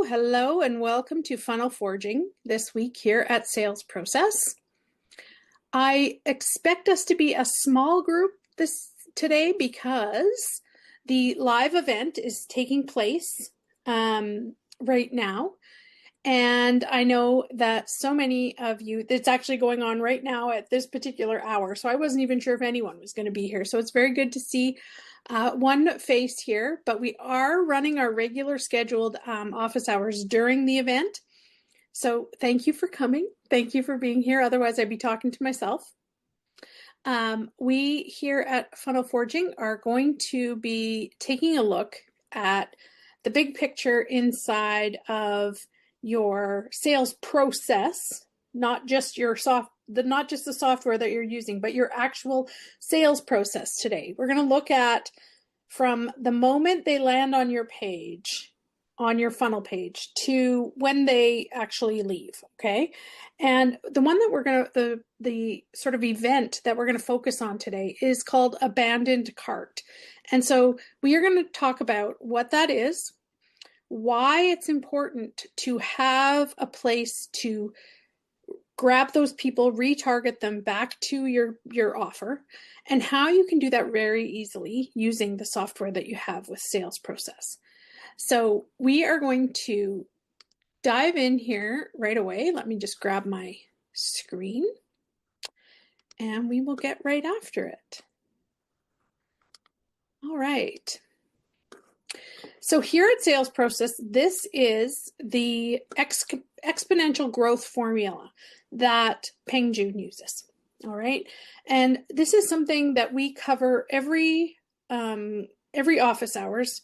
Hello, and welcome to Funnel Forging this week here at Sales Process. I expect us to be a small group today because the live event is taking place right now. And I know that so many of you, it's actually going on right now at this particular hour. So I wasn't even sure if anyone was going to be here. So it's very good to see one face here, but we are running our regular scheduled office hours during the event. So thank you for coming. Thank you for being here. Otherwise, I'd be talking to myself. We here at Funnel Forging are going to be taking a look at the big picture inside of your sales process, not just the software that you're using, but your actual sales process today. We're going to look at from the moment they land on your page, on your funnel page, to when they actually leave, okay? And the one that we're going to, the sort of event that we're going to focus on today is called Abandoned Cart. And so we are going to talk about what that is, why it's important to have a place to grab those people, retarget them back to your offer, and how you can do that very easily using the software that you have with Sales Process. So we are going to dive in here right away. Let me just grab my screen and we will get right after it. All right. So here at Sales Process, this is the exponential growth formula that Peng Joon uses. All right. And this is something that we cover every office hours.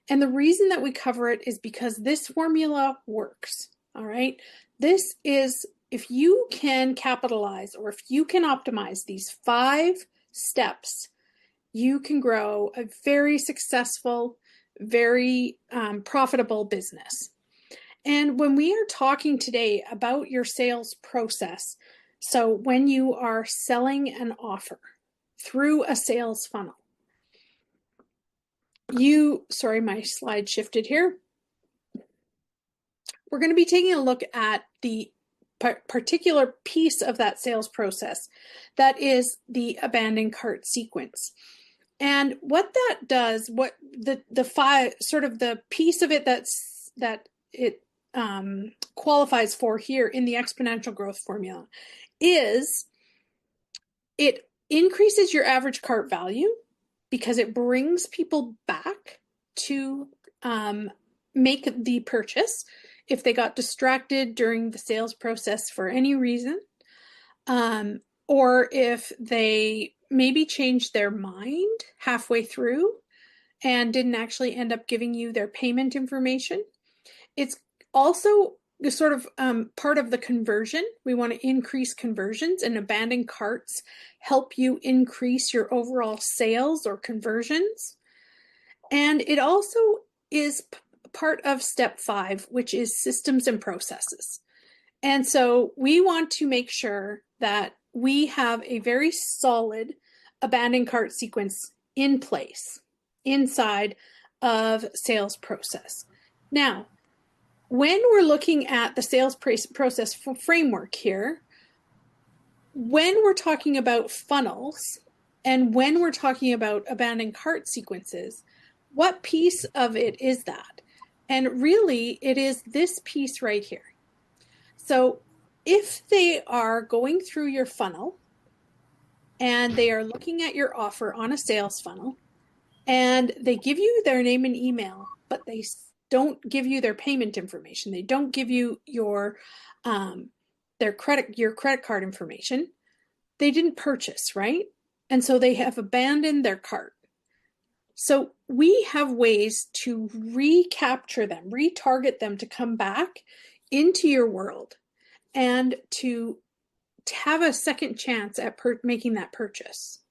And the reason that we cover it is because this formula works. All right. This is, if you can capitalize or if you can optimize these 5 steps, you can grow a very successful, very profitable business. And when we are talking today about your sales process, so when you are selling an offer through a sales funnel, sorry, my slide shifted here. We're going to be taking a look at the particular piece of that sales process that is the abandoned cart sequence. And what that does, what the 5 sort of the piece of it that it qualifies for here in the exponential growth formula is it increases your average cart value because it brings people back to make the purchase if they got distracted during the sales process for any reason, or if they maybe changed their mind halfway through and didn't actually end up giving you their payment information. It's also sort of part of the conversion. We want to increase conversions, and abandoned carts help you increase your overall sales or conversions. And it also is part of step 5, which is systems and processes. And so we want to make sure that we have a very solid abandoned cart sequence in place inside of sales process. Now, when we're looking at the sales process framework here, when we're talking about funnels and when we're talking about abandoned cart sequences, what piece of it is that? And really, it is this piece right here. So if they are going through your funnel and they are looking at your offer on a sales funnel and they give you their name and email, but they don't give you their payment information, they don't give you your credit card information, they didn't purchase, right? And so they have abandoned their cart. So we have ways to recapture them, retarget them to come back into your world and to have a second chance at making that purchase.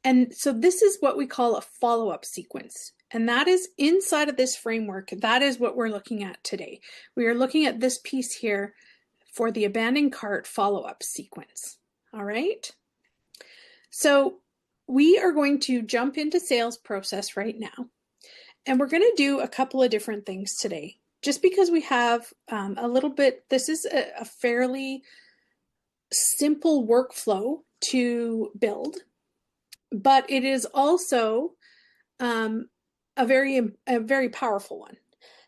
And so this is what we call a follow-up sequence. And that is inside of this framework. That is what we're looking at today. We are looking at this piece here for the abandoned cart follow-up sequence. All right. So we are going to jump into sales process right now. And we're going to do a couple of different things today. just because we have a little bit, this is a fairly simple workflow to build, but it is also a very powerful one.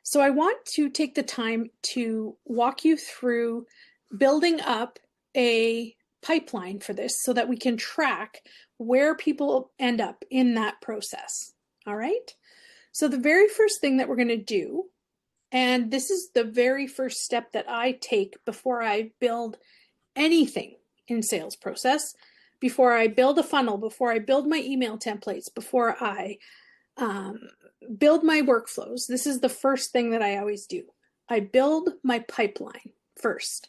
So I want to take the time to walk you through building up a pipeline for this so that we can track where people end up in that process. All right. So the very first thing that we're going to do, and this is the very first step that I take before I build anything in sales process, before I build a funnel, before I build my email templates, before I build my workflows. This is the first thing that I always do. I build my pipeline first.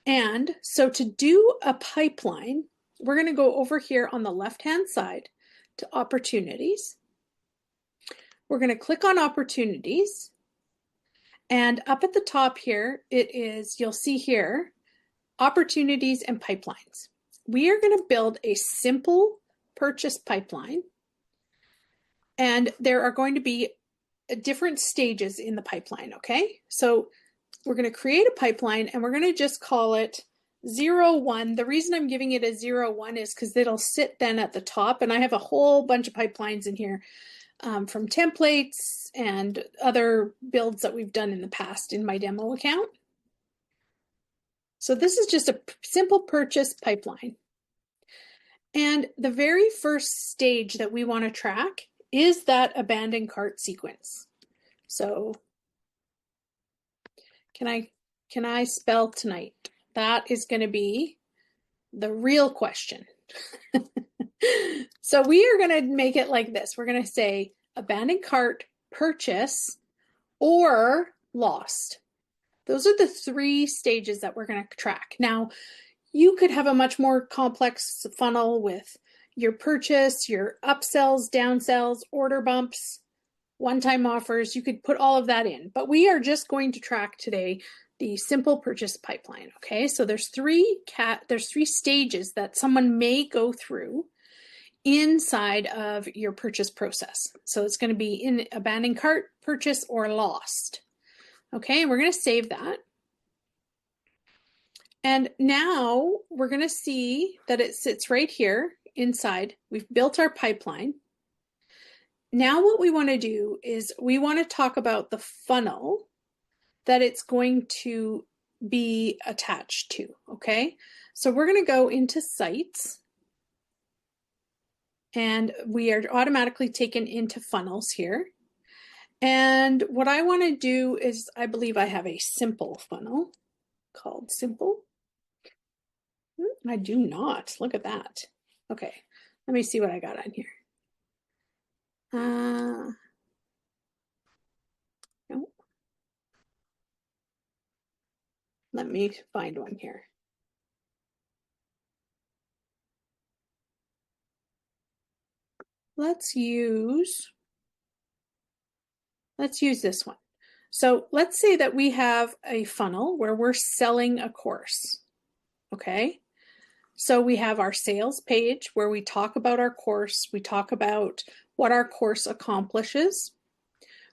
And so to do a pipeline, we're going to go over here on the left-hand side to opportunities. We're going to click on opportunities. And up at the top here, you'll see here, opportunities and pipelines. We are going to build a simple purchase pipeline. And there are going to be different stages in the pipeline, okay? So we're going to create a pipeline and we're going to just call it 01. The reason I'm giving it a 01 is because it'll sit then at the top. And I have a whole bunch of pipelines in here from templates and other builds that we've done in the past in my demo account. So this is just a simple purchase pipeline. And the very first stage that we want to track is that abandoned cart sequence. So can I spell tonight? That is going to be the real question. So we are going to make it like this. We're going to say abandoned cart, purchase, or lost. Those are the three stages that we're going to track. Now, you could have a much more complex funnel with your purchase, your upsells, downsells, order bumps, one-time offers. You could put all of that in, but we are just going to track today the simple purchase pipeline. Okay, so there's three stages that someone may go through inside of your purchase process. So it's going to be in abandoned cart, purchase, or lost. Okay, we're going to save that. And now we're going to see that it sits right here inside. We've built our pipeline. Now what we want to do is we want to talk about the funnel that it's going to be attached to, okay? So we're going to go into sites and we are automatically taken into funnels here. And what I want to do is, I believe I have a simple funnel called simple. I do not. Look at that. Okay, let me see what I got on here. No. Let me find one here. Let's use this one. So let's say that we have a funnel where we're selling a course. Okay. So we have our sales page where we talk about our course. We talk about what our course accomplishes.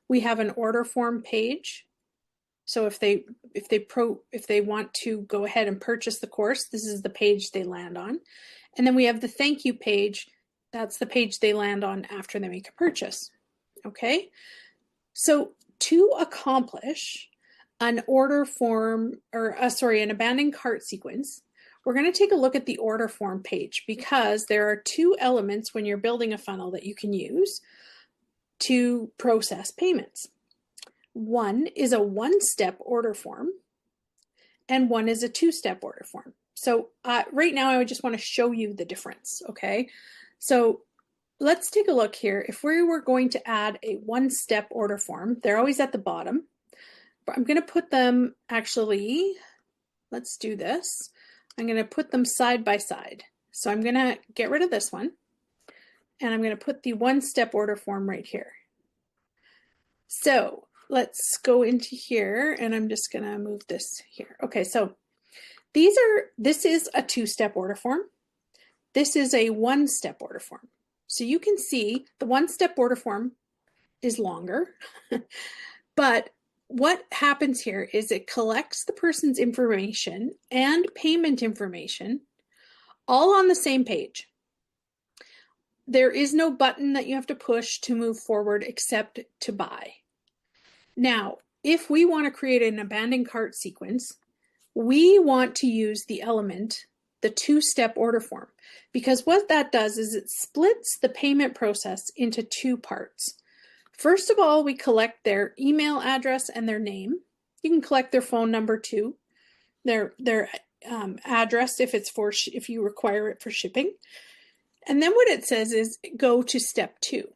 We have an order form page. So if they want to go ahead and purchase the course, this is the page they land on. And then we have the thank you page. That's the page they land on after they make a purchase. Okay. So to accomplish an order form, or an abandoned cart sequence, we're going to take a look at the order form page because there are two elements when you're building a funnel that you can use to process payments. One is a one-step order form and one is a two-step order form. So right now I would just want to show you the difference, okay? So let's take a look here. If we were going to add a one-step order form, they're always at the bottom, but I'm going to put them actually, let's do this. I'm going to put them side by side. So I'm going to get rid of this one and I'm going to put the one-step order form right here. So let's go into here and I'm just going to move this here. Okay, so this is a two-step order form. This is a one-step order form. So you can see the one-step order form is longer, but what happens here is it collects the person's information and payment information all on the same page. There is no button that you have to push to move forward except to buy. Now, if we want to create an abandoned cart sequence, we want to use the element, the two-step order form, because what that does is it splits the payment process into two parts. First of all, we collect their email address and their name. You can collect their phone number too, their address if you require it for shipping. And then what it says is go to step 2,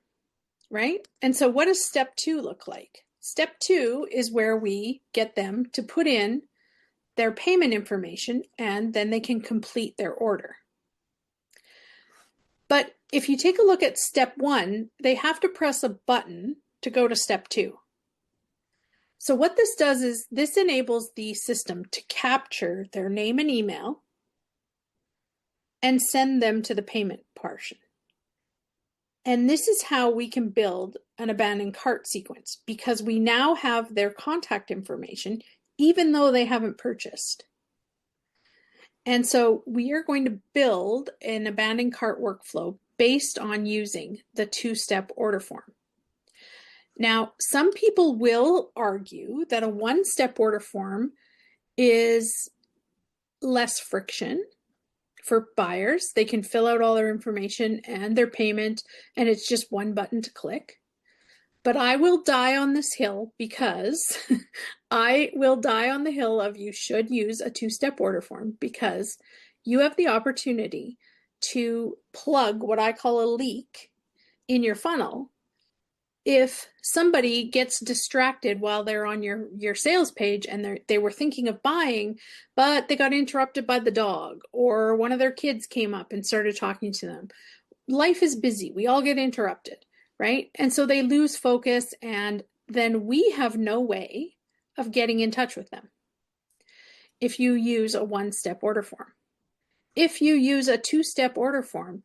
right? And so what does step 2 look like? Step 2 is where we get them to put in their payment information, and then they can complete their order. But if you take a look at step 1, they have to press a button to go to step 2. So what this does is this enables the system to capture their name and email and send them to the payment portion. And this is how we can build an abandoned cart sequence, because we now have their contact information, even though they haven't purchased. And so we are going to build an abandoned cart workflow based on using the two-step order form. Now, some people will argue that a one-step order form is less friction for buyers. They can fill out all their information and their payment, and it's just one button to click. But I will die on this hill, because I will die on the hill of you should use a two-step order form, because you have the opportunity to plug what I call a leak in your funnel. If somebody gets distracted while they're on your sales page and they were thinking of buying, but they got interrupted by the dog, or one of their kids came up and started talking to them. Life is busy. We all get interrupted, right? And so they lose focus, and then we have no way of getting in touch with them if you use a one-step order form. If you use a two-step order form,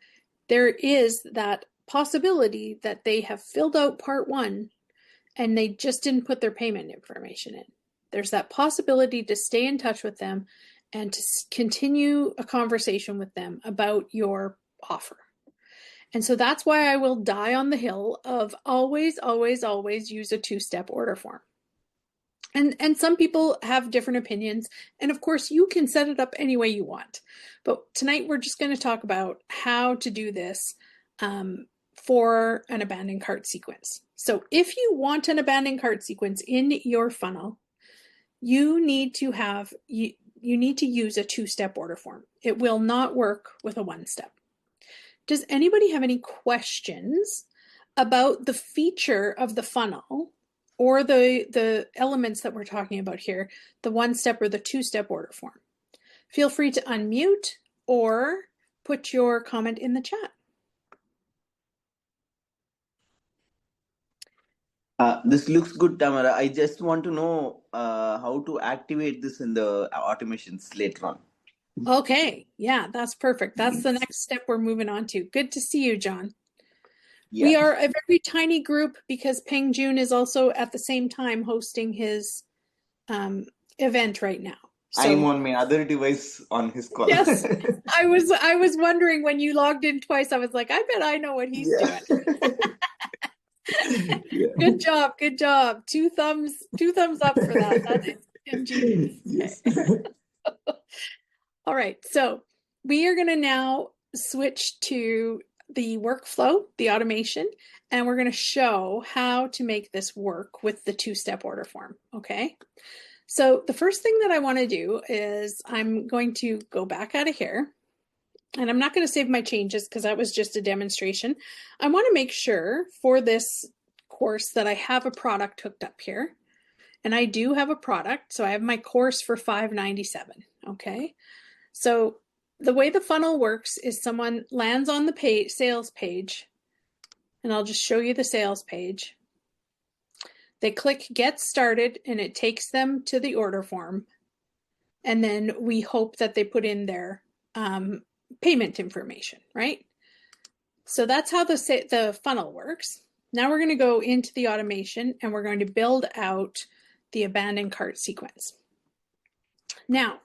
there is that possibility that they have filled out part 1 and they just didn't put their payment information in. There's that possibility to stay in touch with them and to continue a conversation with them about your offer. And so that's why I will die on the hill of always, always, always use a two-step order form. And some people have different opinions, and of course you can set it up any way you want. But tonight we're just going to talk about how to do this for an abandoned cart sequence. So if you want an abandoned cart sequence in your funnel, you need to use a two-step order form. It will not work with a one-step. Does anybody have any questions about the feature of the funnel, or the elements that we're talking about here, the one-step or the two-step order form? Feel free to unmute or put your comment in the chat. This looks good, Tamara. I just want to know how to activate this in the automations later on. Okay, yeah, that's perfect. That's the next step we're moving on to. Good to see you, John. Yeah. We are a very tiny group because Peng Jun is also at the same time hosting his event right now. So, I'm on my other device on his call. Yes, I was wondering when you logged in twice. I was like, I bet I know what he's doing. Yeah. Good job, good job. Two thumbs up for that. That is ingenious. Yes. All right, so we are going to now switch to the workflow, the automation, and we're going to show how to make this work with the two-step order form, okay? So the first thing that I want to do is I'm going to go back out of here, and I'm not going to save my changes because that was just a demonstration. I want to make sure for this course that I have a product hooked up here, and I do have a product, so I have my course for $597, okay? So the way the funnel works is someone lands on the sales page, and I'll just show you the sales page. They click Get Started, and it takes them to the order form. And then we hope that they put in their payment information, right? So that's how the funnel works. Now we're going to go into the automation, and we're going to build out the abandoned cart sequence. Now,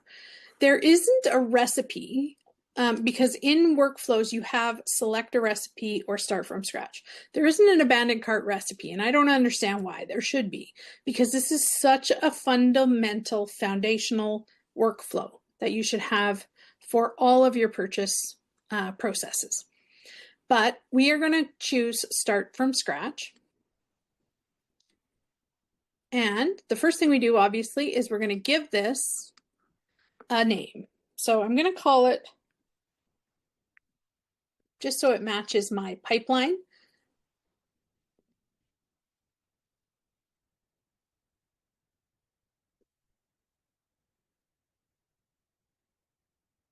there isn't a recipe because in workflows you have select a recipe or start from scratch. There isn't an abandoned cart recipe, and I don't understand why. There should be, because this is such a fundamental, foundational workflow that you should have for all of your purchase processes. But we are going to choose start from scratch. And the first thing we do, obviously, is we're going to give this a name. So I'm going to call it, just so it matches my pipeline.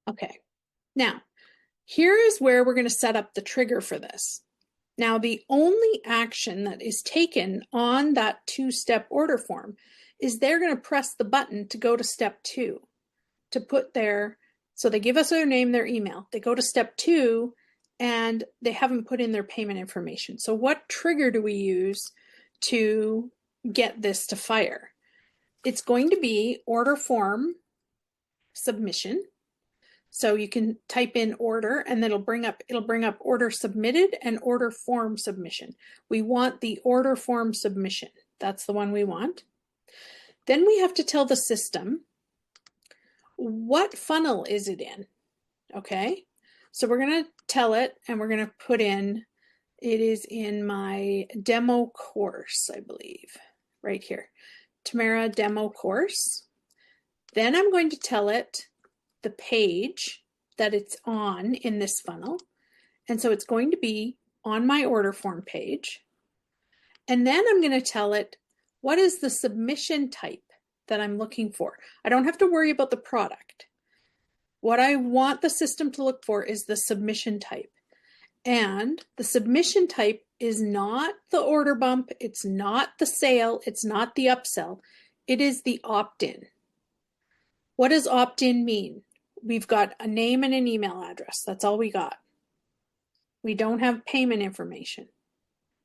Okay, now here is where we're going to set up the trigger for this. Now, the only action that is taken on that two-step order form is they're going to press the button to go to step 2, to put their, so they give us their name, their email, they go to step 2, and they haven't put in their payment information. So what trigger do we use to get this to fire? It's going to be order form submission. So you can type in order and then it'll bring up order submitted and order form submission. We want the order form submission. That's the one we want. Then we have to tell the system what funnel is it in. Okay, so we're going to tell it, and we're going to put in, it is in my demo course, I believe, right here, Tamara demo course. Then I'm going to tell it the page that it's on in this funnel. And so it's going to be on my order form page. And then I'm going to tell it what is the submission type that I'm looking for. I don't have to worry about the product. What I want the system to look for is the submission type. And the submission type is not the order bump, it's not the sale, it's not the upsell, it is the opt-in. What does opt-in mean? We've got a name and an email address. That's all we got. We don't have payment information.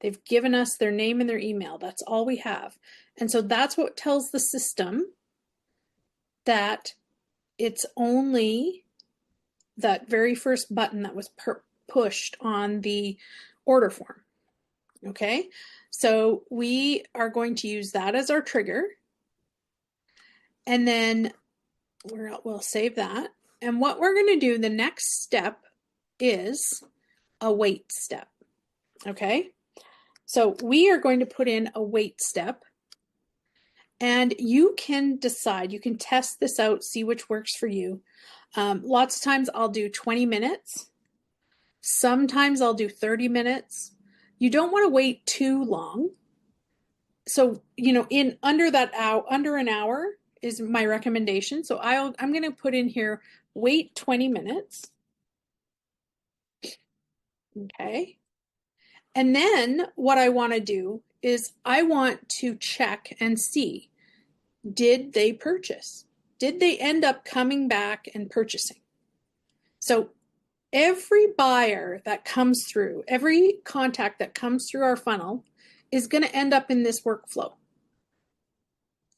They've given us their name and their email. That's all we have. And so that's what tells the system that it's only that very first button that was pushed on the order form. Okay, so we are going to use that as our trigger. And then we'll save that. And what we're going to do, the next step is a wait step. Okay, so we are going to put in a wait step, and you can decide, you can test this out, see which works for you. Lots of times I'll do 20 minutes. Sometimes I'll do 30 minutes. You don't want to wait too long. So, in under an hour is my recommendation. So I'm going to put in here, wait 20 minutes. Okay. And then what I want to do is I want to check and see, did they purchase? Did they end up coming back and purchasing? So every buyer that comes through, every contact that comes through our funnel is going to end up in this workflow.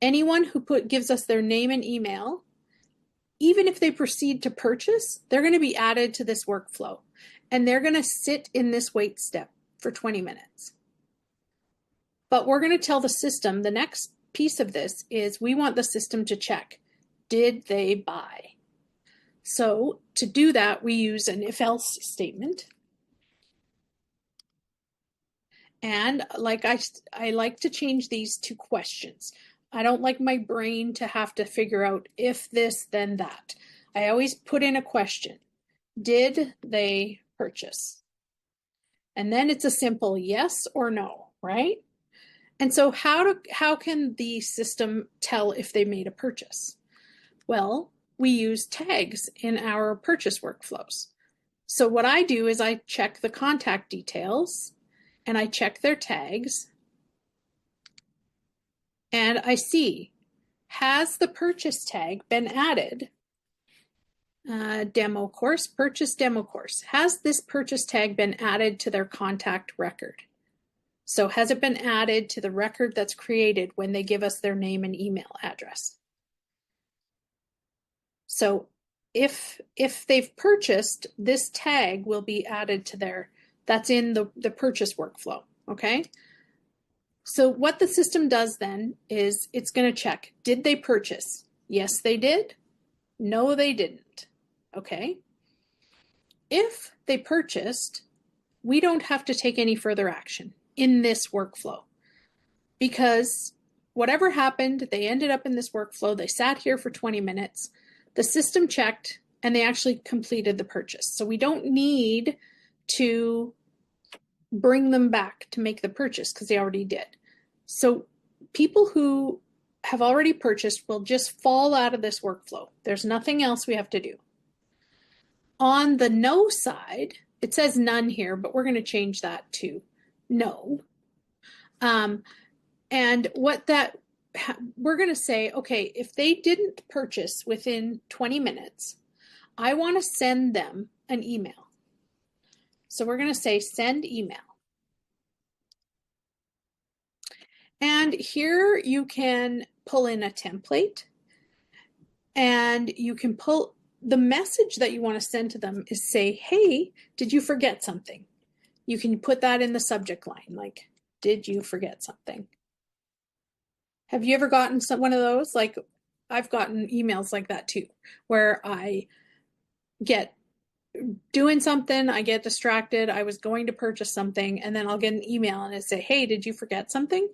Anyone who gives us their name and email, even if they proceed to purchase, they're going to be added to this workflow, and they're going to sit in this wait step for 20 minutes. But we're going to tell the system, the next piece of this is we want the system to check, did they buy? So to do that, we use an if-else statement. And I like to change these to questions. I don't like my brain to have to figure out if this, then that. I always put in a question. Did they purchase? And then it's a simple yes or no, right? And so how can the system tell if they made a purchase? Well, we use tags in our purchase workflows. So what I do is I check the contact details and I check their tags and I see, has the purchase tag been added? Demo course, purchase demo course. Has this purchase tag been added to their contact record? So has it been added to the record that's created when they give us their name and email address? So if they've purchased, this tag will be added to that's in the purchase workflow, okay? So what the system does then is it's going to check, did they purchase? Yes, they did. No, they didn't. Okay. If they purchased, we don't have to take any further action in this workflow because whatever happened, they ended up in this workflow. They sat here for 20 minutes. The system checked and they actually completed the purchase. So we don't need to bring them back to make the purchase because they already did. So people who have already purchased will just fall out of this workflow. There's nothing else we have to do. On the no side, it says none here, but we're going to change that to no. And we're going to say, okay, if they didn't purchase within 20 minutes, I want to send them an email. So we're going to say send email. And here you can pull in a template and you can pull the message that you want to send to them is say, hey, did you forget something? You can put that in the subject line, like, did you forget something? Have you ever gotten one of those? Like, I've gotten emails like that too, where I get doing something, I get distracted, I was going to purchase something, and then I'll get an email and it say, hey, did you forget something?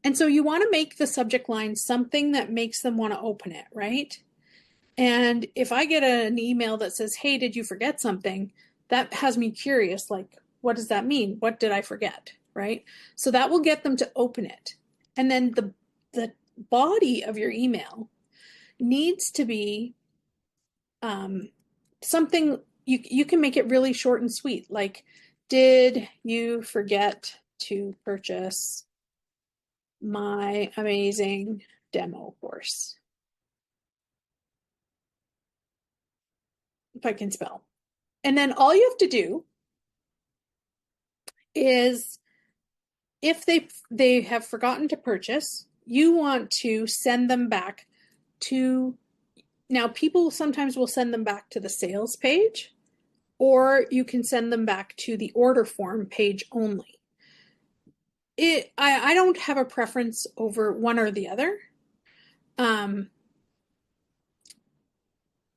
And so you want to make the subject line something that makes them want to open it, right? And if I get an email that says, hey, did you forget something? That has me curious, like, what does that mean? What did I forget, right? So that will get them to open it. And then the body of your email needs to be something, you can make it really short and sweet, like, did you forget to purchase my amazing demo course? If I can spell. And then all you have to do is if they have forgotten to purchase, you want to send them back to, now people sometimes will send them back to the sales page, or you can send them back to the order form page only. I don't have a preference over one or the other.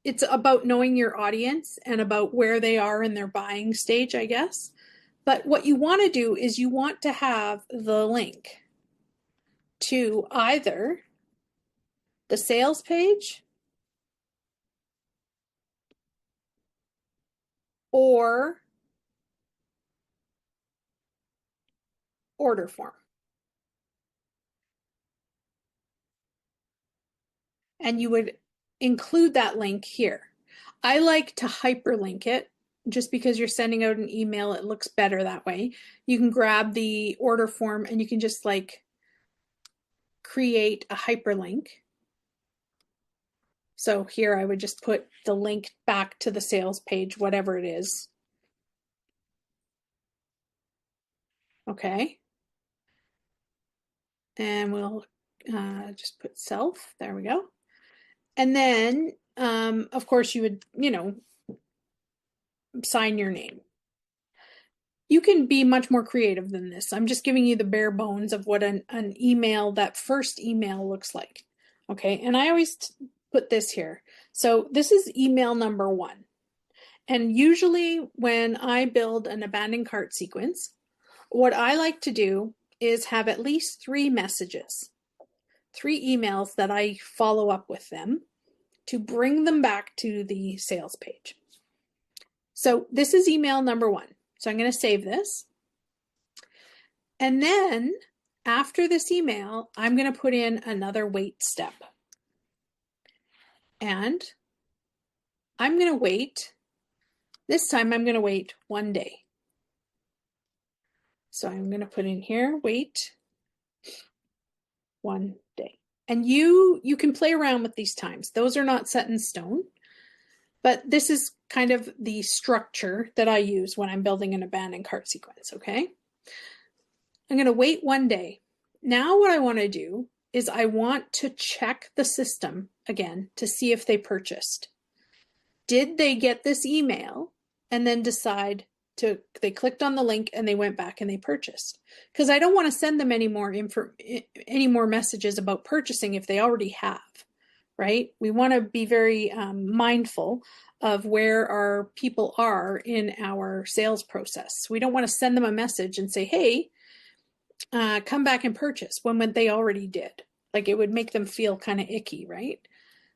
It's about knowing your audience and about where they are in their buying stage, I guess. But what you want to do is you want to have the link to either the sales page or order form. And you would include that link here. I like to hyperlink it just because you're sending out an email, it looks better that way. You can grab the order form and you can just like create a hyperlink. So here I would just put the link back to the sales page, whatever it is. Okay. And we'll just put self, there we go. And then, of course, you would, sign your name. You can be much more creative than this. I'm just giving you the bare bones of what an email, that first email looks like. Okay, and I always put this here. So this is email number 1. And usually when I build an abandoned cart sequence, what I like to do is have at least 3 messages, 3 emails that I follow up with them to bring them back to the sales page. So this is email number 1. So I'm going to save this. And then after this email, I'm going to put in another wait step. And I'm going to wait. This time I'm going to wait 1 day. So I'm going to put in here, wait 1 day. And you can play around with these times. Those are not set in stone. But this is kind of the structure that I use when I'm building an abandoned cart sequence, okay? I'm going to wait 1 day. Now what I want to do is I want to check the system again to see if they purchased. Did they get this email and then decide they clicked on the link and they went back and they purchased? Because I don't want to send them any more messages about purchasing if they already have, right? We want to be very mindful of where our people are in our sales process. We don't want to send them a message and say, hey, come back and purchase when they already did. Like, it would make them feel kind of icky, right?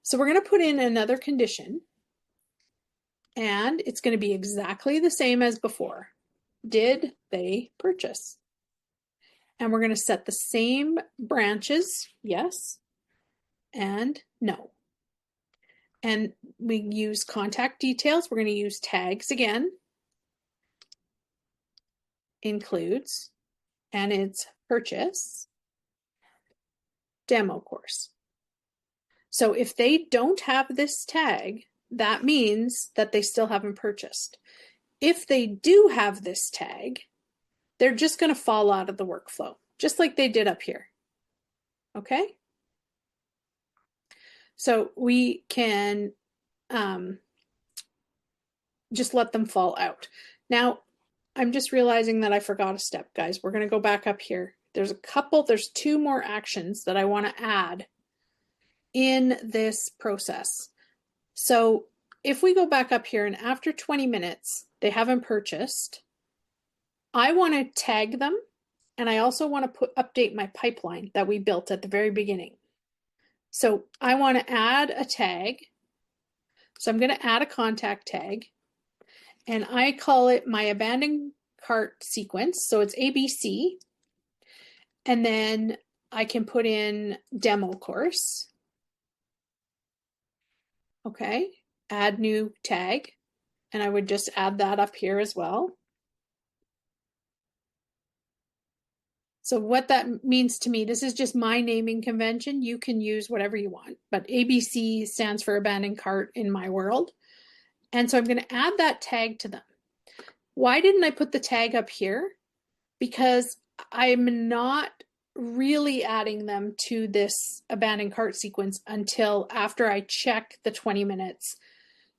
So we're going to put in another condition, and it's going to be exactly the same as before. Did they purchase? And we're going to set the same branches, yes and no. And we use contact details. We're going to use tags again, includes, and it's purchase, demo course. So if they don't have this tag, that means that they still haven't purchased. If they do have this tag, they're just going to fall out of the workflow, just like they did up here. Okay? So we can just let them fall out. Now, I'm just realizing that I forgot a step, guys. We're going to go back up here. There's 2 more actions that I want to add in this process. So if we go back up here and after 20 minutes, they haven't purchased, I want to tag them, and I also want to update my pipeline that we built at the very beginning. So I want to add a tag. So I'm going to add a contact tag, and I call it my abandoned cart sequence. So it's ABC. And then I can put in demo course. Okay, add new tag. And I would just add that up here as well. So what that means to me, this is just my naming convention. You can use whatever you want, but ABC stands for abandoned cart in my world. And so I'm going to add that tag to them. Why didn't I put the tag up here? Because I'm not really adding them to this abandoned cart sequence until after I check the 20 minutes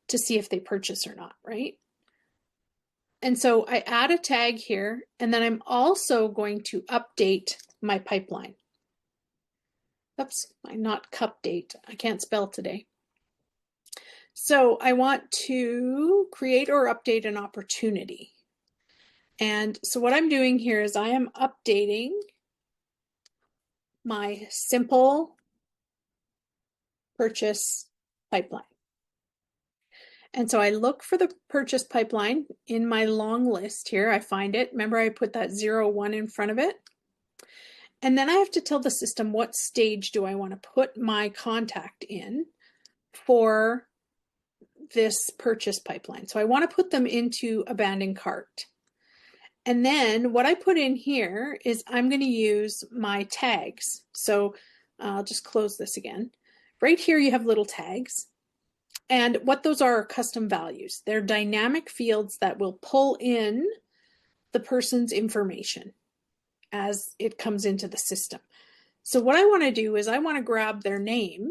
to see if they purchase or not, right? And so I add a tag here, and then I'm also going to update my pipeline. Oops, not cup date. I can't spell today. So I want to create or update an opportunity. And so what I'm doing here is I am updating my simple purchase pipeline. And so I look for the purchase pipeline in my long list here. I find it. Remember, I put that 01 in front of it. And then I have to tell the system what stage do I want to put my contact in for this purchase pipeline. So I want to put them into abandoned cart. And then what I put in here is I'm going to use my tags. So I'll just close this again. Right here you have little tags. And what those are custom values. They're dynamic fields that will pull in the person's information as it comes into the system. So what I want to do is I want to grab their name.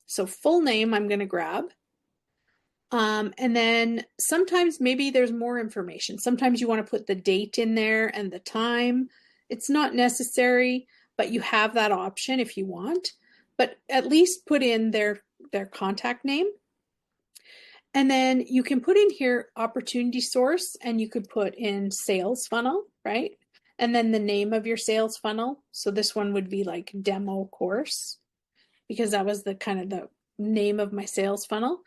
So full name I'm going to grab. And then sometimes maybe there's more information. Sometimes you want to put the date in there and the time. It's not necessary, but you have that option if you want. But at least put in their contact name. And then you can put in here opportunity source, and you could put in sales funnel, right? And then the name of your sales funnel. So this one would be like demo course, because that was the kind of the name of my sales funnel.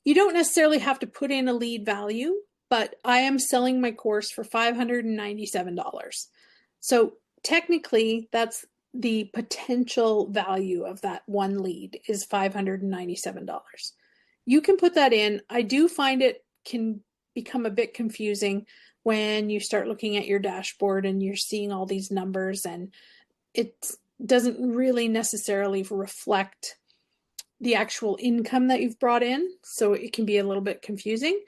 You don't necessarily have to put in a lead value, but I am selling my course for $597. So technically that's the potential value of that one lead is $597. You can put that in. I do find it can become a bit confusing when you start looking at your dashboard and you're seeing all these numbers, and it doesn't really necessarily reflect the actual income that you've brought in. So it can be a little bit confusing.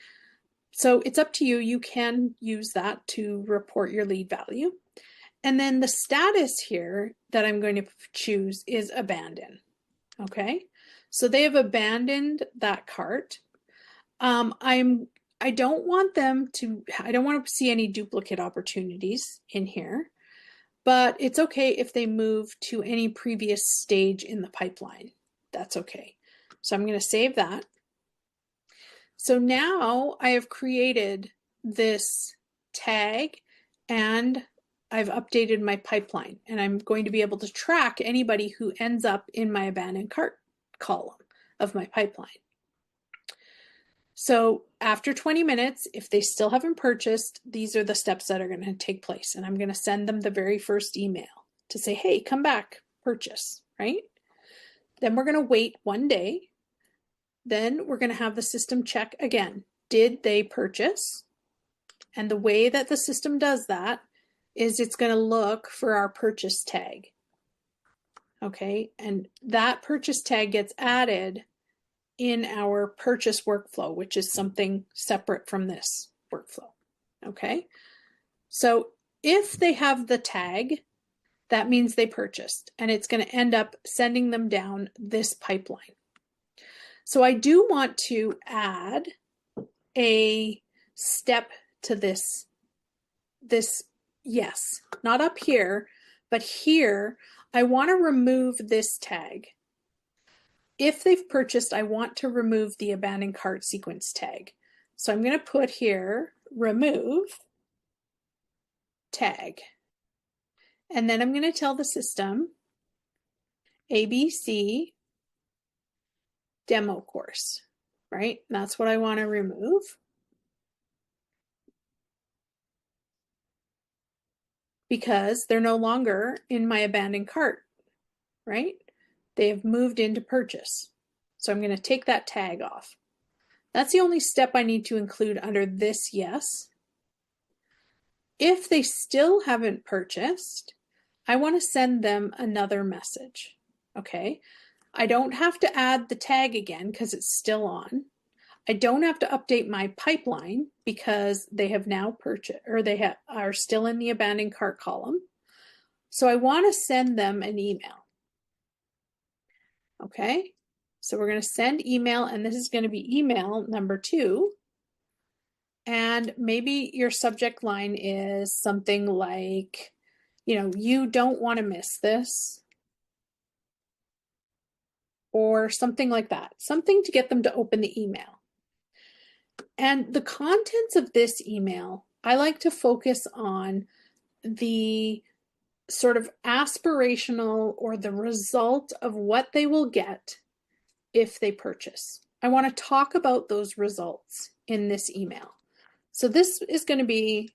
So it's up to you. You can use that to report your lead value. And then the status here that I'm going to choose is abandon. Okay, so they have abandoned that cart. I don't want I don't want to see any duplicate opportunities in here, but it's okay if they move to any previous stage in the pipeline. That's okay. So I'm going to save that. So now I have created this tag and I've updated my pipeline, and I'm going to be able to track anybody who ends up in my abandoned cart column of my pipeline. So after 20 minutes, if they still haven't purchased, these are the steps that are going to take place. And I'm going to send them the very first email to say, hey, come back, purchase, right? Then we're going to wait 1 day. Then we're going to have the system check again. Did they purchase? And the way that the system does that is it's going to look for our purchase tag. Okay, and that purchase tag gets added in our purchase workflow, which is something separate from this workflow. Okay, so if they have the tag, that means they purchased, and it's going to end up sending them down this pipeline. So I do want to add a step to this yes, not up here, but here, I want to remove this tag. If they've purchased, I want to remove the abandoned cart sequence tag. So I'm going to put here, remove tag. And then I'm going to tell the system, ABC demo course, right? That's what I want to remove. Because they're no longer in my abandoned cart, right? They have moved into purchase. So I'm going to take that tag off. That's the only step I need to include under this yes. If they still haven't purchased, I want to send them another message. Okay, I don't have to add the tag again because it's still on. I don't have to update my pipeline because they have now purchased, or they are still in the abandoned cart column. So I want to send them an email. Okay, so we're going to send email, and this is going to be email number 2. And maybe your subject line is something like, you don't want to miss this, or something like that, something to get them to open the email. And the contents of this email, I like to focus on the sort of aspirational or the result of what they will get if they purchase. I want to talk about those results in this email. So this is going to be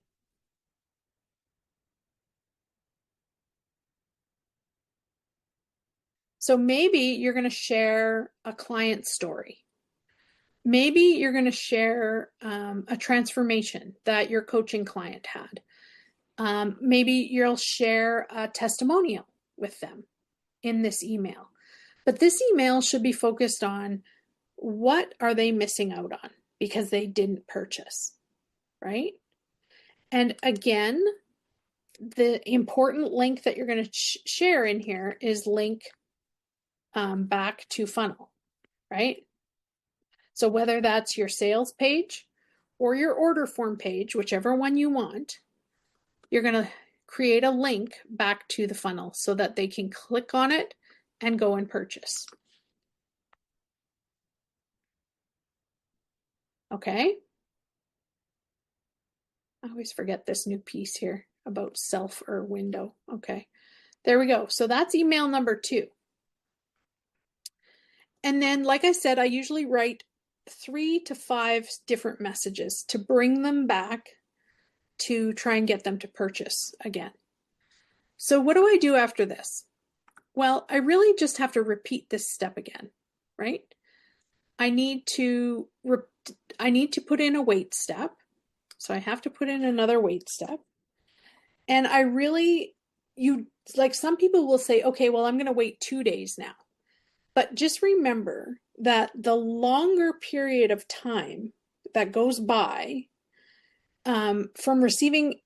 so maybe you're going to share a client story. Maybe you're going to share a transformation that your coaching client had. Maybe you'll share a testimonial with them in this email. But this email should be focused on what are they missing out on because they didn't purchase, right? And again, the important link that you're going to share in here is link back to funnel, right? So whether that's your sales page or your order form page, whichever one you want, you're going to create a link back to the funnel so that they can click on it and go and purchase. Okay. I always forget this new piece here about self or window. Okay. There we go. So that's email number 2. And then, like I said, I usually write 3 to 5 different messages to bring them back to try and get them to purchase again. So what do I do after this? Well, I really just have to repeat this step again, right? I need to put in a wait step. So I have to put in another wait step. And some people will say, okay, well, I'm going to wait 2 days now. But just remember that the longer period of time that goes by from receiving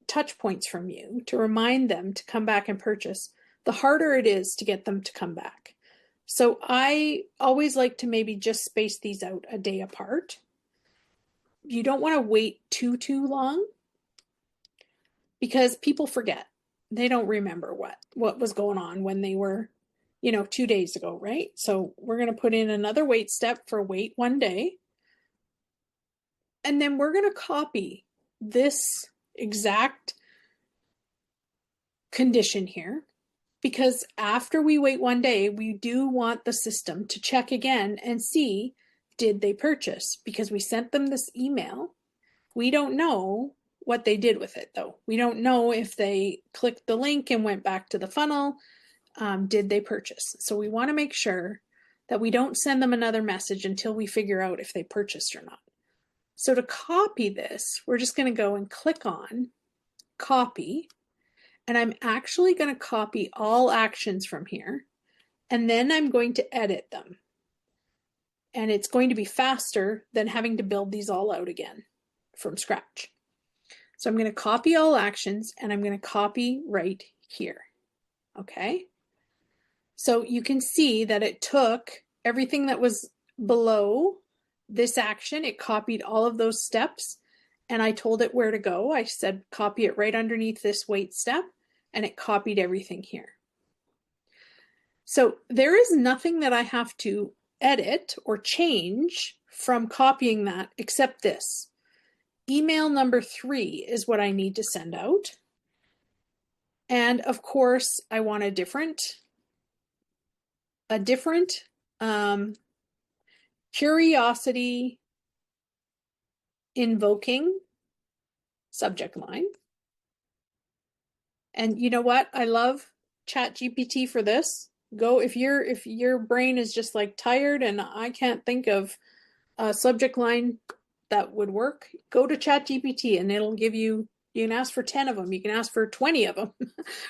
touch points from you to remind them to come back and purchase, the harder it is to get them to come back. So I always like to maybe just space these out a day apart. You don't want to wait too long because people forget. They don't remember what was going on when they were, 2 days ago, right? So we're going to put in another wait step for wait 1 day. And then we're going to copy this exact condition here, because after we wait 1 day, we do want the system to check again and see, did they purchase? Because we sent them this email. We don't know what they did with it, though. We don't know if they clicked the link and went back to the funnel. Did they purchase? So we want to make sure that we don't send them another message until we figure out if they purchased or not. So to copy this, we're just going to go and click on copy. And I'm actually going to copy all actions from here. And then I'm going to edit them. And it's going to be faster than having to build these all out again from scratch. So I'm going to copy all actions and I'm going to copy right here. Okay. So you can see that it took everything that was below this action. It copied all of those steps and I told it where to go. I said, copy it right underneath this wait step, and it copied everything here. So there is nothing that I have to edit or change from copying that except this. Email number 3 is what I need to send out. And of course, I want a different curiosity invoking subject line. And you know what? I love ChatGPT for this. Go if your brain is just like tired and I can't think of a subject line that would work, go to ChatGPT and it'll give you can ask for 10 of them, you can ask for 20 of them.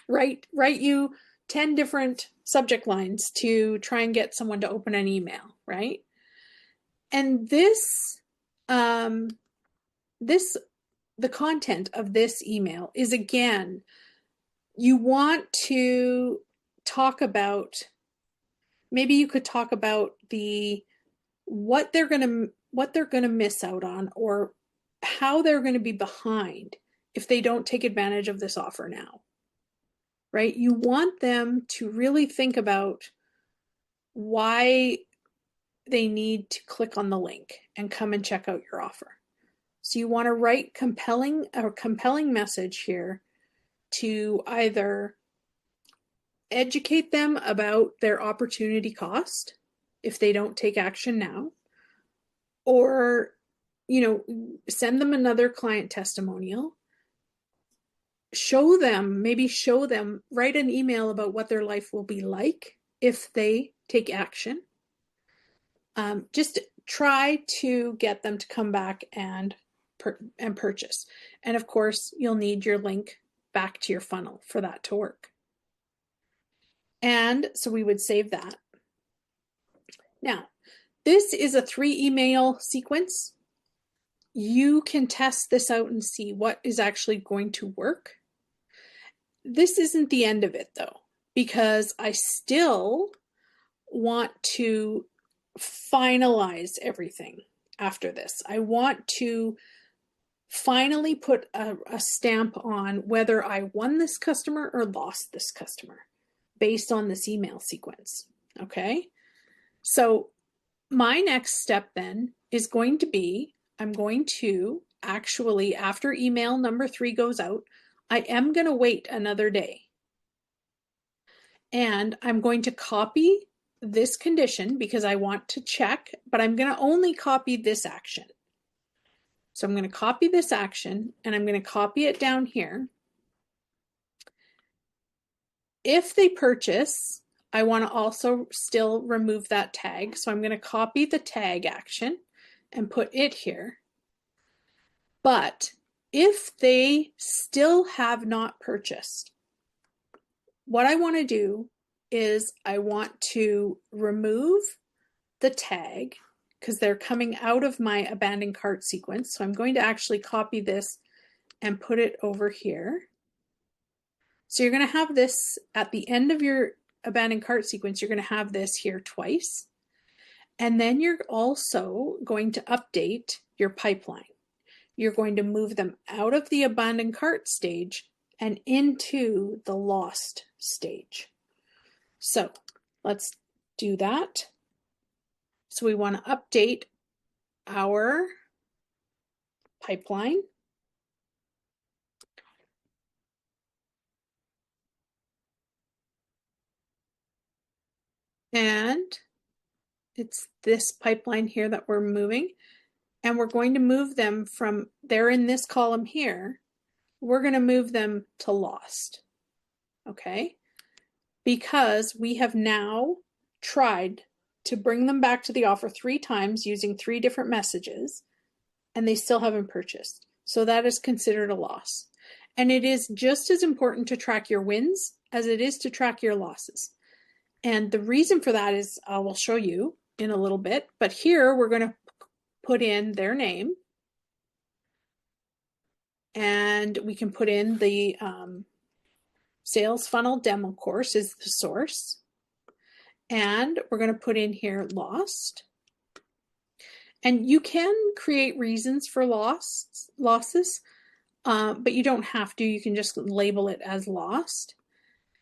write you 10 different subject lines to try and get someone to open an email, right? And the content of this email is, again, you want to talk about, maybe you could talk about what they're going to miss out on, or how they're going to be behind if they don't take advantage of this offer now, right? You want them to really think about why they need to click on the link and come and check out your offer. So you want to write a compelling message here to either educate them about their opportunity cost if they don't take action now, or send them another client testimonial, maybe show them, write an email about what their life will be like if they take action. Just try to get them to come back and purchase. And of course, you'll need your link back to your funnel for that to work. And so we would save that. Now, this is a 3 email sequence. You can test this out and see what is actually going to work. This isn't the end of it, though, because I still want to finalize everything after this. I want to finally put a stamp on whether I won this customer or lost this customer based on this email sequence. Okay, so my next step then is going to be, I'm going to actually, after email number 3 goes out, I am going to wait another day. And I'm going to copy this condition because I want to check, but I'm going to only copy this action. So I'm going to copy this action and I'm going to copy it down here. If they purchase, I want to also still remove that tag. So I'm going to copy the tag action and put it here. But if they still have not purchased, what I want to do is I want to remove the tag because they're coming out of my abandoned cart sequence. So I'm going to actually copy this and put it over here. So you're going to have this at the end of your abandoned cart sequence, you're going to have this here twice. And then you're also going to update your pipeline. You're going to move them out of the abandoned cart stage and into the lost stage. So let's do that. So we want to update our pipeline. And it's this pipeline here that we're moving. And we're going to move them from, they're in this column here. We're going to move them to lost. Okay? Because we have now tried to bring them back to the offer 3 times using 3 different messages, and they still haven't purchased. So that is considered a loss. And it is just as important to track your wins as it is to track your losses. And the reason for that is I will show you in a little bit, but here we're going to put in their name, and we can put in the sales funnel demo course is the source. And we're going to put in here lost. And you can create reasons for losses, but you don't have to. You can just label it as lost.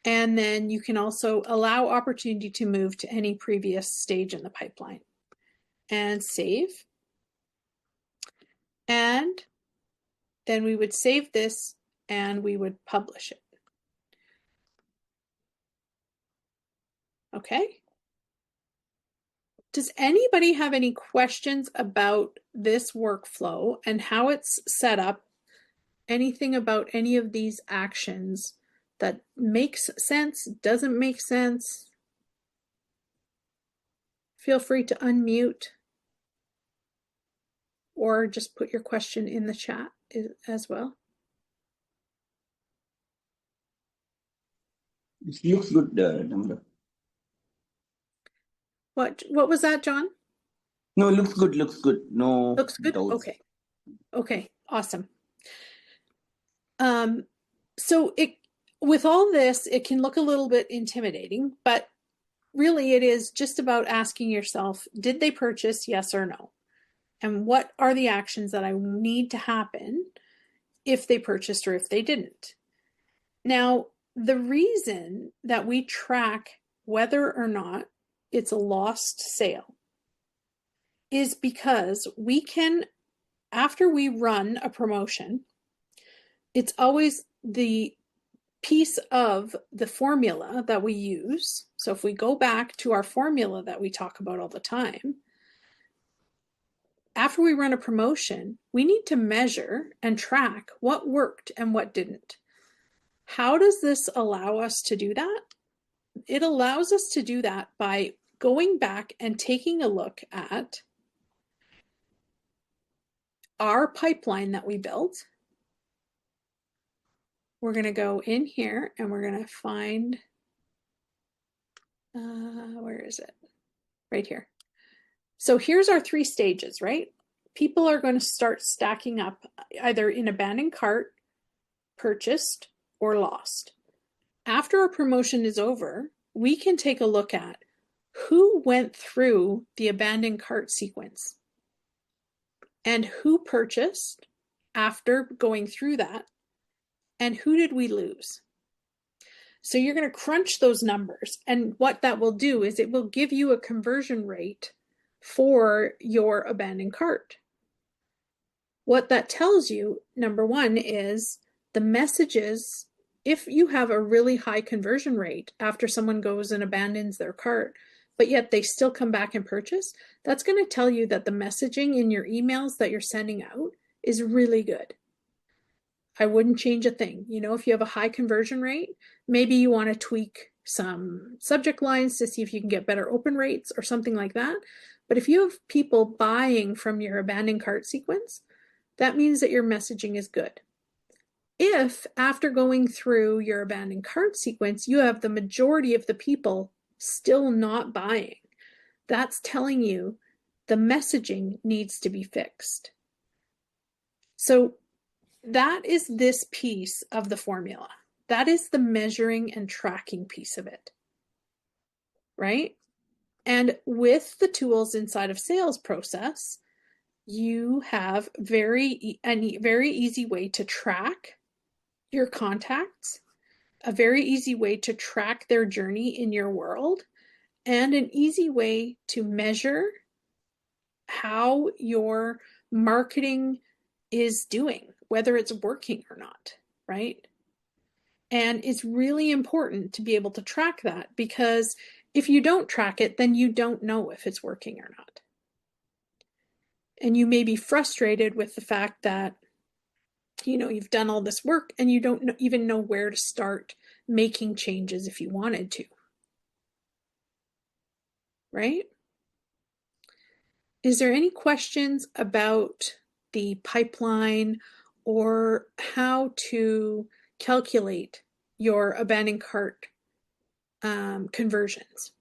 And then you can also allow opportunity to move to any previous stage in the pipeline. And save. And then we would save this and we would publish it. Okay. Does anybody have any questions about this workflow and how it's set up? Anything about any of these actions that makes sense, doesn't make sense? Feel free to unmute or just put your question in the chat as well. It looks good, Tamara. What was that, John? No, it looks good. Looks good. No Looks good. doubts. Okay. Awesome. So with all this, it can look a little bit intimidating, but really it is just about asking yourself, did they purchase, yes or no? And what are the actions that I need to happen if they purchased or if they didn't? Now, the reason that we track whether or not it's a lost sale is because we can, after we run a promotion, it's always the piece of the formula that we use. So if we go back to our formula that we talk about all the time, after we run a promotion, we need to measure and track what worked and what didn't. How does this allow us to do that? It allows us to do that by going back and taking a look at our pipeline that we built. We're going to go in here and we're going to find, where is it? Right here. So here's our 3 stages, right? People are going to start stacking up either in abandoned cart, purchased, or lost. After our promotion is over, we can take a look at who went through the abandoned cart sequence and who purchased after going through that, and who did we lose. So you're going to crunch those numbers, and what that will do is it will give you a conversion rate for your abandoned cart. What that tells you, number one, is the messages. If you have a really high conversion rate after someone goes and abandons their cart, but yet they still come back and purchase, that's going to tell you that the messaging in your emails that you're sending out is really good. I wouldn't change a thing. You know, if you have a high conversion rate, maybe you want to tweak some subject lines to see if you can get better open rates or something like that. But if you have people buying from your abandoned cart sequence, that means that your messaging is good. If after going through your abandoned cart sequence, you have the majority of the people still not buying, that's telling you the messaging needs to be fixed. So that is this piece of the formula. That is the measuring and tracking piece of it, right? And with the tools inside of sales process, you have a very easy way to track your contacts, a very easy way to track their journey in your world, and an easy way to measure how your marketing is doing, whether it's working or not, right? And it's really important to be able to track that, because if you don't track it, then you don't know if it's working or not. And you may be frustrated with the fact that, you've done all this work and you don't even know where to start making changes if you wanted to, right? Is there any questions about the pipeline or how to calculate your abandoned cart conversions?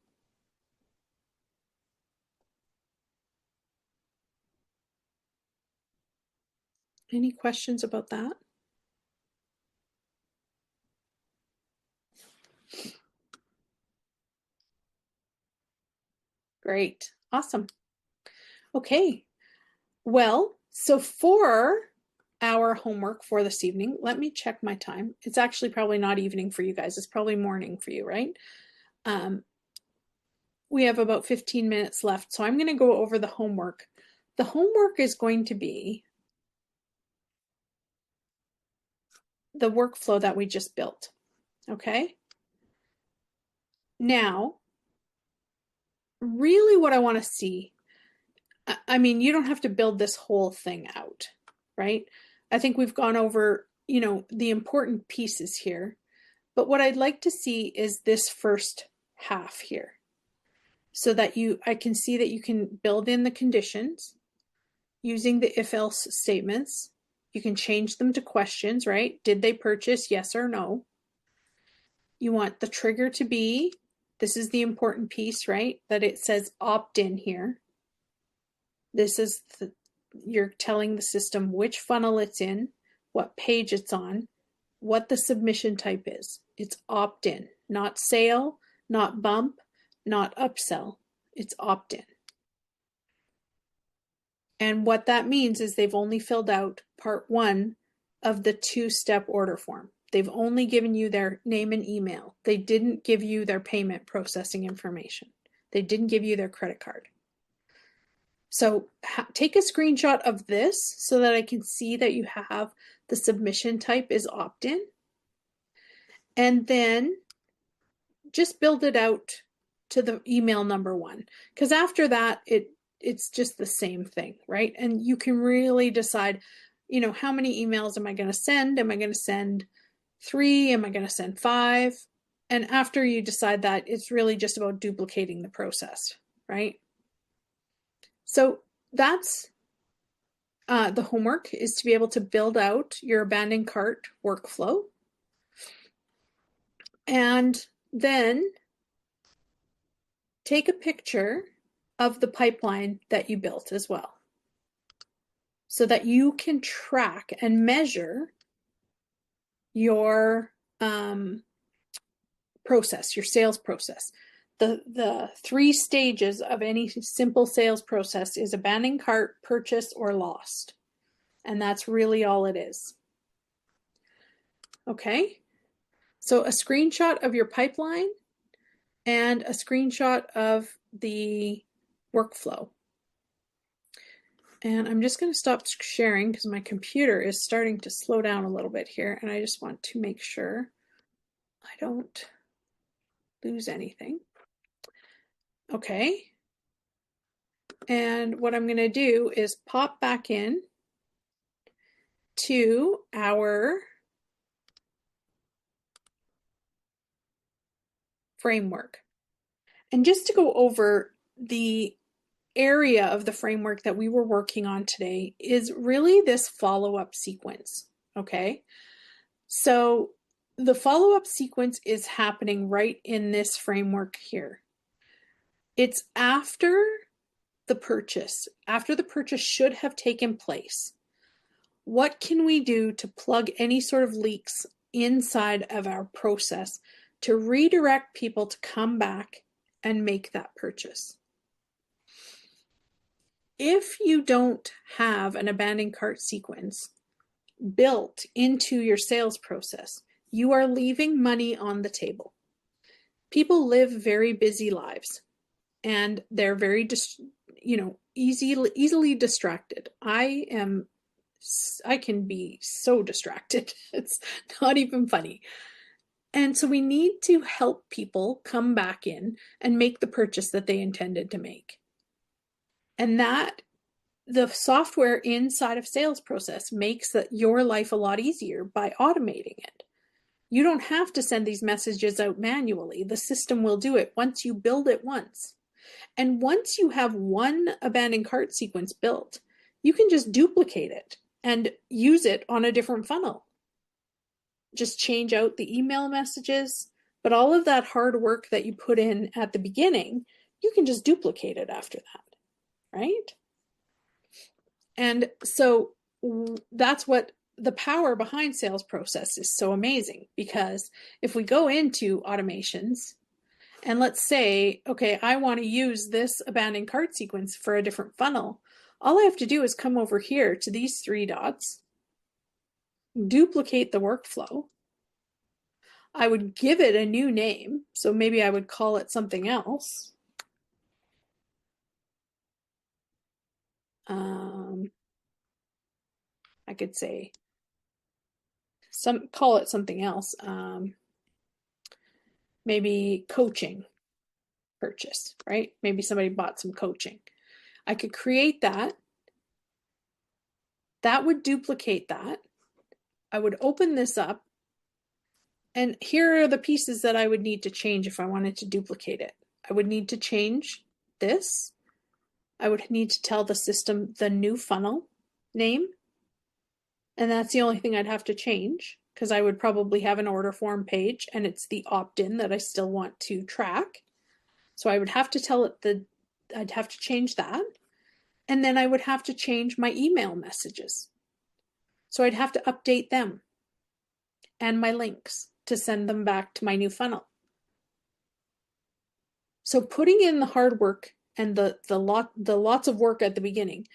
Any questions about that? Great. Awesome. Okay. Well, so for our homework for this evening, let me check my time. It's actually probably not evening for you guys. It's probably morning for you, right? We have about 15 minutes left, so I'm going to go over the homework. The homework is going to be the workflow that we just built, okay? Now, really what I want to see, I mean, you don't have to build this whole thing out, right? I think we've gone over, the important pieces here, but what I'd like to see is this first half here, so that I can see that you can build in the conditions using the if-else statements. You can change them to questions, right? Did they purchase, yes or no? You want the trigger to be, this is the important piece, right? That it says opt-in here. This is you're telling the system which funnel it's in, what page it's on, what the submission type is. It's opt-in, not sale, not bump, not upsell. It's opt-in. And what that means is they've only filled out part one of the two-step order form. They've only given you their name and email. They didn't give you their payment processing information. They didn't give you their credit card. So take a screenshot of this so that I can see that you have the submission type is opt-in. And then just build it out to the email number one. Because after that, it's just the same thing, right? And you can really decide, how many emails am I going to send? Am I going to send 3? Am I going to send 5? And after you decide that, it's really just about duplicating the process, right? So that's the homework, is to be able to build out your abandoned cart workflow. And then take a picture of the pipeline that you built as well, so that you can track and measure your process, your sales process. The 3 stages of any simple sales process is abandoned cart, purchase, or lost. And that's really all it is. Okay, so a screenshot of your pipeline and a screenshot of the workflow. And I'm just going to stop sharing because my computer is starting to slow down a little bit here, and I just want to make sure I don't lose anything. Okay. And what I'm going to do is pop back in to our framework. And just to go over the area of the framework that we were working on today is really this follow-up sequence, okay? So the follow-up sequence is happening right in this framework here. It's after the purchase should have taken place. What can we do to plug any sort of leaks inside of our process to redirect people to come back and make that purchase? If you don't have an abandoned cart sequence built into your sales process, you are leaving money on the table. People live very busy lives and they're very easily distracted. I can be so distracted. It's not even funny. And so we need to help people come back in and make the purchase that they intended to make. And that the software inside of sales process makes your life a lot easier by automating it. You don't have to send these messages out manually. The system will do it once you build it once. And once you have one abandoned cart sequence built, you can just duplicate it and use it on a different funnel. Just change out the email messages, but all of that hard work that you put in at the beginning, you can just duplicate it after that, right? And so that's what the power behind sales process is so amazing, because if we go into automations and let's say, okay, I want to use this abandoned cart sequence for a different funnel, all I have to do is come over here to these three dots, duplicate the workflow. I would give it a new name. So maybe I would call it something else. I could say call it something else. Maybe coaching purchase, right? Maybe somebody bought some coaching. I could create that. That would duplicate that. I would open this up. And here are the pieces that I would need to change if I wanted to duplicate it. I would need to change this. I would need to tell the system the new funnel name. And that's the only thing I'd have to change, because I would probably have an order form page and it's the opt-in that I still want to track. So I would have to tell it I'd have to change that. And then I would have to change my email messages. So I'd have to update them and my links to send them back to my new funnel. So putting in the hard work and the lots of work at the beginning,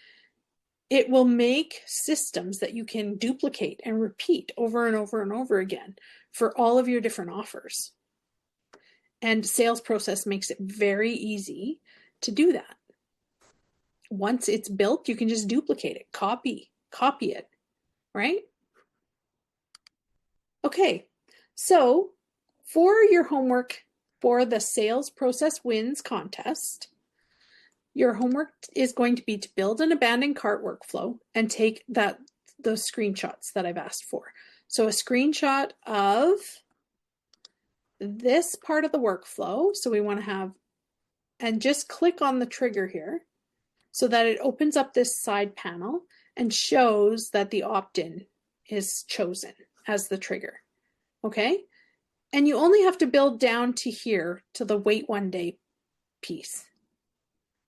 it will make systems that you can duplicate and repeat over and over and over again for all of your different offers. And sales process makes it very easy to do that. Once it's built, you can just duplicate it, copy it, right? Okay, so for your homework for the Sales Process Wins contest, your homework is going to be to build an abandoned cart workflow and take those screenshots that I've asked for. So a screenshot of this part of the workflow. So we want to have, and just click on the trigger here so that it opens up this side panel and shows that the opt-in is chosen as the trigger. Okay? And you only have to build down to here, to the wait 1 day piece.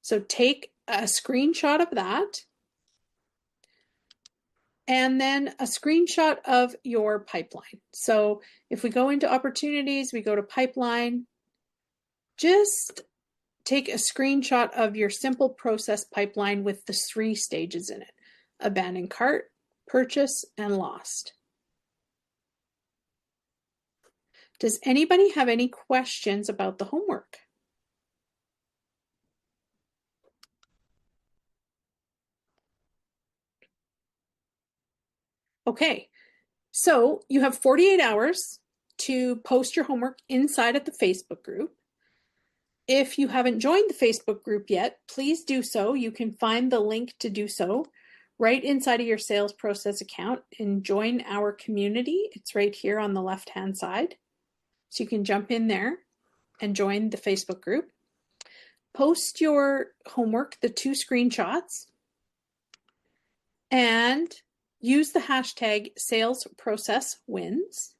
So take a screenshot of that, and then a screenshot of your pipeline. So if we go into opportunities, we go to pipeline, just take a screenshot of your simple process pipeline with the 3 stages in it: abandoned cart, purchase, and lost. Does anybody have any questions about the homework? Okay, so you have 48 hours to post your homework inside of the Facebook group. If you haven't joined the Facebook group yet, please do so. You can find the link to do so right inside of your sales process account and join our community. It's right here on the left-hand side. So you can jump in there and join the Facebook group. Post your homework, the 2 screenshots, and use the hashtag SalesProcessWins.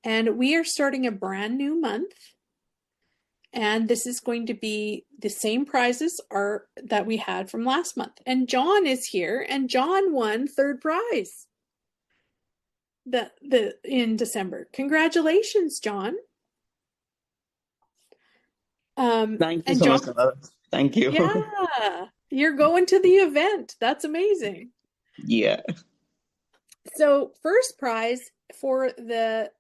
And we are starting a brand new month. And this is going to be the same prizes are that we had from last month. And John is here, and John won third prize the in December. Congratulations, John. Thank you And so John, much, Tamara. Thank you. yeah, you're going to the event. That's amazing. Yeah. So, first prize for the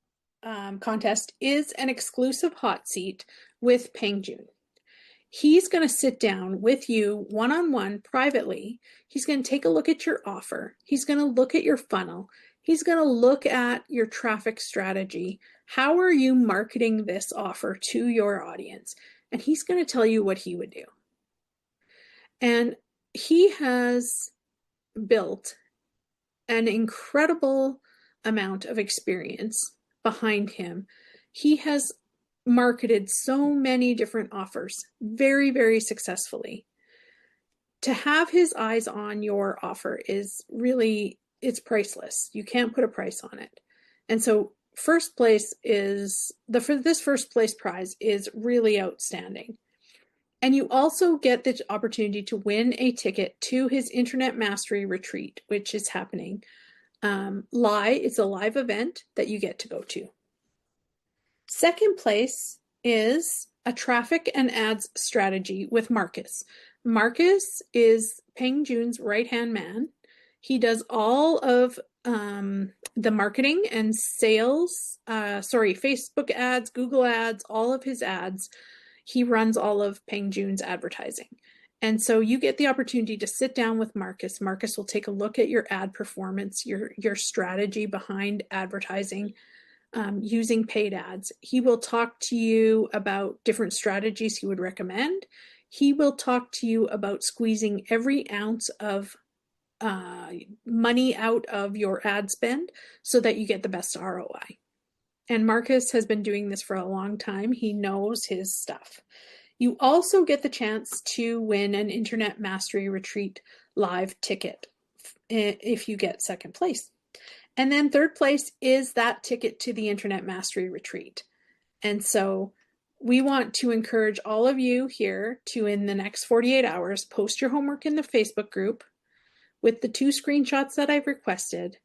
contest is an exclusive hot seat with Peng Joon. He's going to sit down with you one on one privately. He's going to take a look at your offer. He's going to look at your funnel. He's going to look at your traffic strategy. How are you marketing this offer to your audience? And he's going to tell you what he would do. And he has built an incredible amount of experience behind him. He has marketed so many different offers very, very successfully. To have his eyes on your offer is really, it's priceless. You can't put a price on it. And so first place is this first place prize is really outstanding. And you also get the opportunity to win a ticket to his Internet Mastery Retreat, which is happening live. It's a live event that you get to go to. Second place is a traffic and ads strategy with Marcus. Marcus is Peng Joon's right-hand man. He does all of the marketing and sales, Facebook ads, Google ads, all of his ads. He runs all of Peng Joon's advertising. And so you get the opportunity to sit down with Marcus. Marcus will take a look at your ad performance, your strategy behind advertising, using paid ads. He will talk to you about different strategies he would recommend. He will talk to you about squeezing every ounce of money out of your ad spend so that you get the best ROI. And Marcus has been doing this for a long time. He knows his stuff. You also get the chance to win an Internet Mastery Retreat live ticket if you get second place. And then third place is that ticket to the Internet Mastery Retreat. And so we want to encourage all of you here to, in the next 48 hours, post your homework in the Facebook group with the 2 screenshots that I've requested.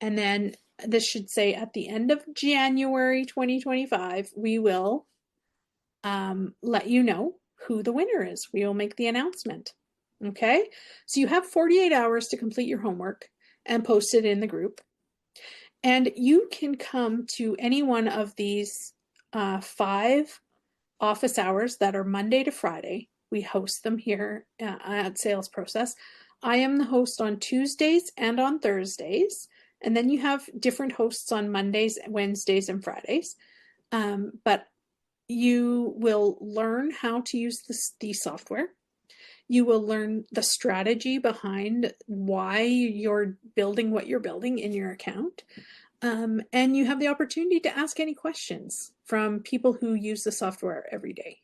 And then this should say at the end of January 2025, we will let you know who the winner is. We will make the announcement. Okay, so you have 48 hours to complete your homework and post it in the group. And you can come to any one of these 5 office hours that are Monday to Friday. We host them here at Sales Process. I am the host on Tuesdays and on Thursdays. And then you have different hosts on Mondays, Wednesdays, and Fridays. But you will learn how to use the software. You will learn the strategy behind why you're building what you're building in your account. And you have the opportunity to ask any questions from people who use the software every day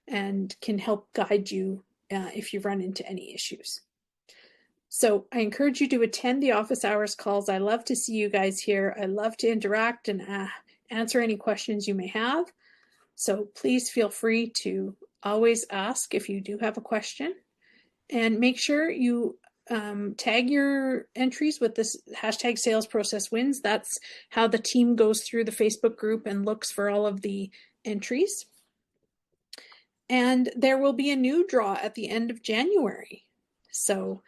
and can help guide you if you run into any issues. So I encourage you to attend the office hours calls. I love to see you guys here. I love to interact and answer any questions you may have. So please feel free to always ask if you do have a question, and make sure you tag your entries with this hashtag sales process wins. That's how the team goes through the Facebook group and looks for all of the entries. And there will be a new draw at the end of January. So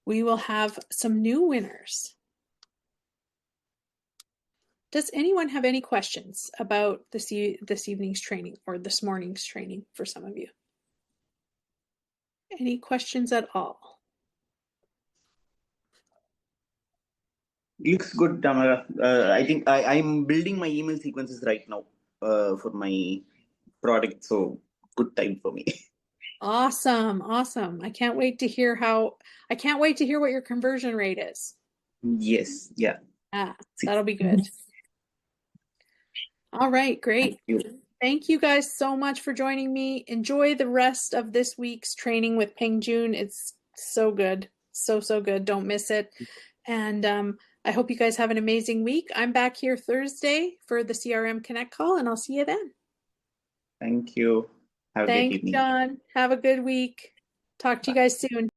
we will have some new winners. Does anyone have any questions about this evening's training or this morning's training for some of you? Any questions at all? Looks good, Tamara. I think I'm building my email sequences right now for my product. So good time for me. Awesome, awesome. I can't wait to hear what your conversion rate is. Yes. Yeah. That'll be good. All right, great. Thank you. Thank you guys so much for joining me. Enjoy the rest of this week's training with Peng Joon. It's so good. So good. Don't miss it. And I hope you guys have an amazing week. I'm back here Thursday for the CRM Connect call, and I'll see you then. Thank you. Have a great Thanks, evening. John. Have a good week. Talk to you guys soon.